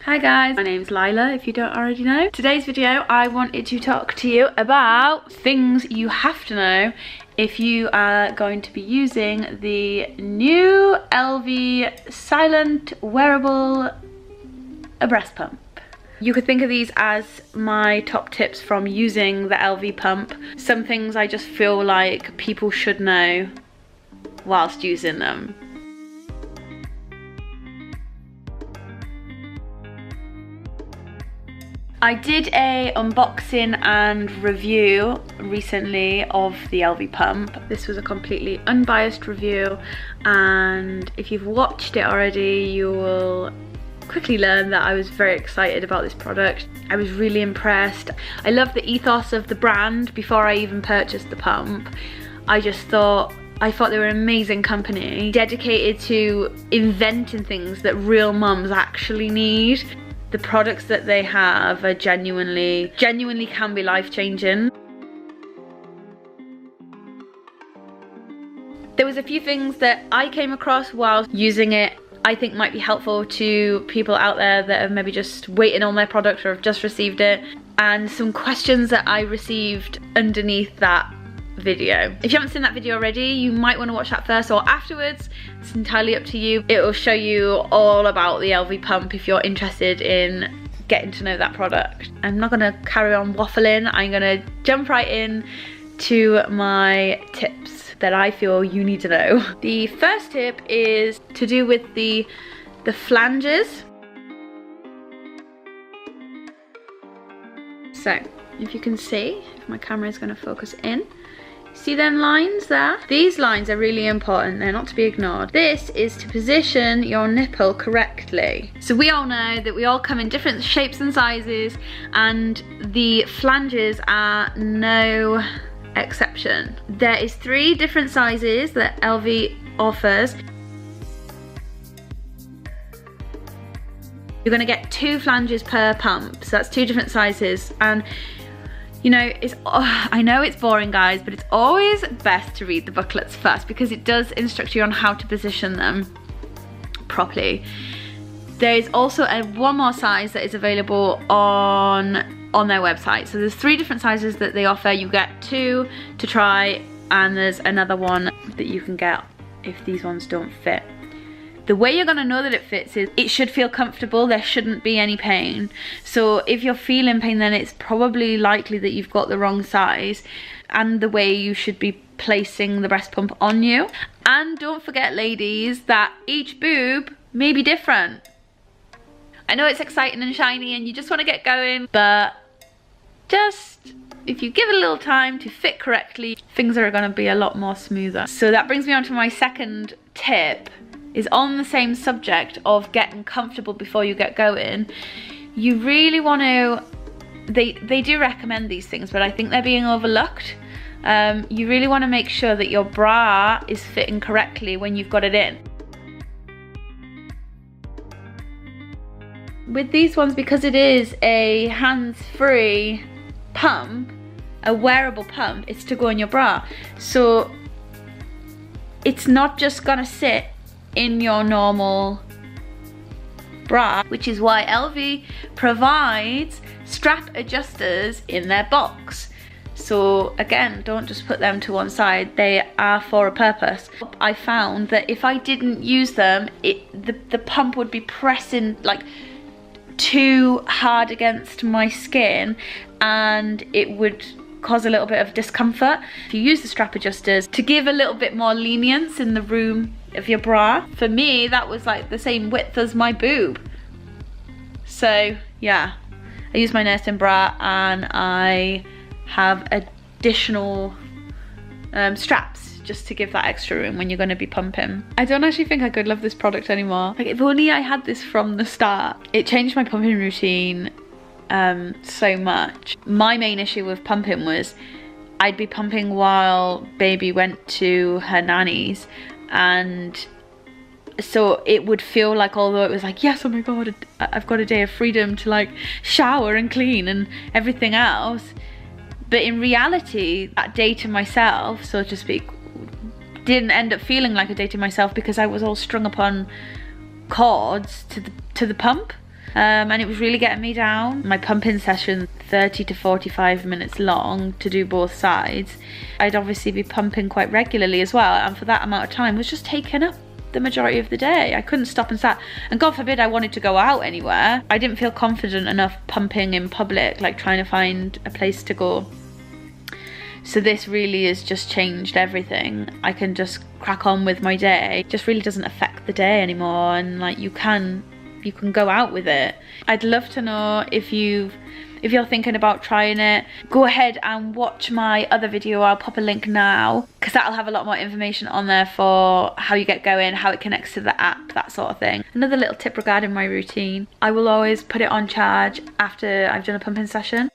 Hi guys, my name's Lila, if you don't already know. Today's video, I wanted to talk to you about things you have to know if you are going to be using the new ELVIE silent wearable breast pump. You could think of these as my top tips from using the ELVIE pump. Some things I just feel like people should know whilst using them. I did a unboxing and review recently of the ELVIE pump. This was a completely unbiased review, and if you've watched it already, you will quickly learn that I was very excited about this product. I was really impressed. I love the ethos of the brand before I even purchased the pump. I thought they were an amazing company, dedicated to inventing things that real mums actually need. The products that they have are genuinely can be life-changing. There was a few things that I came across while using it I think might be helpful to people out there that are maybe just waiting on their product or have just received it, and some questions that I received underneath that video. If you haven't seen that video already, you might want to watch that first or afterwards. It's entirely up to you. It will show you all about the ELVIE pump if you're interested in getting to know that product. I'm not going to carry on waffling. I'm going to jump right in to my tips that I feel you need to know. The first tip is to do with the flanges. So if you can see, if my camera is going to focus in, see them lines there? These lines are really important, they're not to be ignored. This is to position your nipple correctly. So we all know that we all come in different shapes and sizes, and the flanges are no exception. There is 3 different sizes that ELVIE offers. You're gonna get 2 flanges per pump, so that's 2 different sizes. And you know, I know it's boring guys, but it's always best to read the booklets first because it does instruct you on how to position them properly. There is also one more size that is available on their website. So there's 3 different sizes that they offer. You get 2 to try, and there's another one that you can get if these ones don't fit. The way you're gonna know that it fits is it should feel comfortable. There shouldn't be any pain. So if you're feeling pain, then it's probably likely that you've got the wrong size and the way you should be placing the breast pump on you. And don't forget, ladies, that each boob may be different. I know it's exciting and shiny and you just want to get going, but just if you give it a little time to fit correctly, things are going to be a lot more smoother. So that brings me on to my second tip, is on the same subject of getting comfortable before you get going. You really want to, they do recommend these things, but I think they're being overlooked. You really want to make sure that your bra is fitting correctly when you've got it in. With these ones, because it is a hands-free pump, a wearable pump, it's to go in your bra. So it's not just gonna sit in your normal bra, which is why ELVIE provides strap adjusters in their box. So again, don't just put them to one side, they are for a purpose. I found that if I didn't use them, the pump would be pressing like too hard against my skin and it would cause a little bit of discomfort. If you use the strap adjusters to give a little bit more lenience in the room of your bra, for me that was like the same width as my boob. So yeah, I use my nursing bra and I have additional straps just to give that extra room when you're going to be pumping. I don't actually think I could love this product anymore. Like, if only I had this from the start. It changed my pumping routine so much. My main issue with pumping was I'd be pumping while baby went to her nanny's, and so it would feel like, although it was like, yes, oh my god, I've got a day of freedom to like shower and clean and everything else, but in reality that day to myself, so to speak, didn't end up feeling like a day to myself because I was all strung up on cords to the pump. and it was really getting me down. My pumping session 30 to 45 minutes long to do both sides. I'd obviously be pumping quite regularly as well, and for that amount of time was just taking up the majority of the day. I couldn't stop and start, and God forbid I wanted to go out anywhere. I didn't feel confident enough pumping in public, like trying to find a place to go. So this really has just changed everything. I can just crack on with my day. It just really doesn't affect the day anymore, and like you can go out with it. I'd love to know if you're thinking about trying it. Go ahead and watch my other video. I'll pop a link now, because that'll have a lot more information on there for how you get going, how it connects to the app, that sort of thing. Another little tip regarding my routine, I will always put it on charge after I've done a pumping session,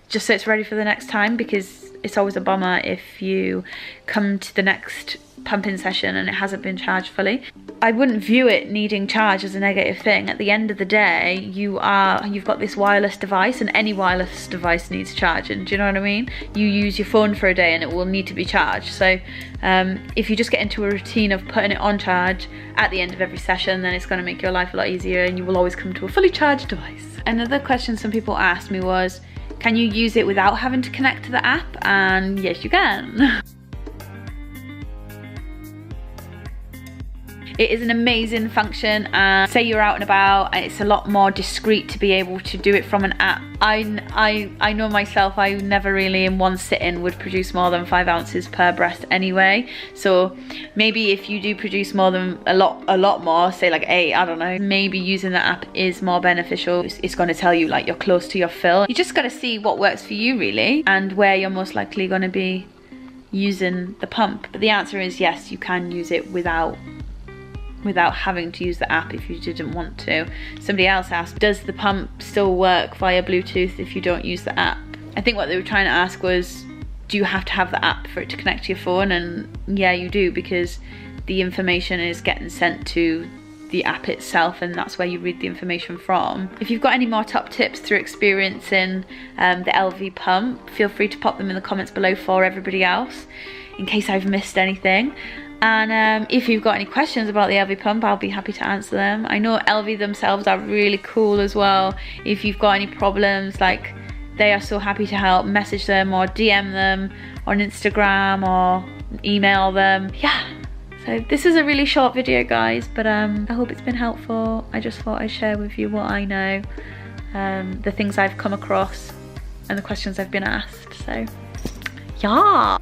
just so it's ready for the next time, because it's always a bummer if you come to the next pumping session and it hasn't been charged fully. I wouldn't view it needing charge as a negative thing. At the end of the day, you've got this wireless device, and any wireless device needs charging. Do you know what I mean? You use your phone for a day and it will need to be charged. So if you just get into a routine of putting it on charge at the end of every session, then it's going to make your life a lot easier, and you will always come to a fully charged device. Another question some people asked me was, can you use it without having to connect to the app? And yes, you can. It is an amazing function, and say you're out and about, and it's a lot more discreet to be able to do it from an app. I know myself, I never really in one sitting would produce more than 5 ounces per breast anyway. So maybe if you do produce more than a lot more, say like 8, I don't know, maybe using the app is more beneficial. It's going to tell you like you're close to your fill. You just got to see what works for you really, and where you're most likely going to be using the pump. But the answer is yes, you can use it without having to use the app if you didn't want to. Somebody else asked, does the pump still work via Bluetooth if you don't use the app? I think what they were trying to ask was, do you have to have the app for it to connect to your phone? And yeah, you do, because the information is getting sent to the app itself, and that's where you read the information from. If you've got any more top tips through experiencing the ELVIE pump, feel free to pop them in the comments below for everybody else, in case I've missed anything. And if you've got any questions about the ELVIE pump, I'll be happy to answer them. I know ELVIE themselves are really cool as well. If you've got any problems, like, they are so happy to help. Message them or DM them on Instagram or email them. Yeah, so this is a really short video, guys, but I hope it's been helpful. I just thought I'd share with you what I know, the things I've come across and the questions I've been asked. So yeah.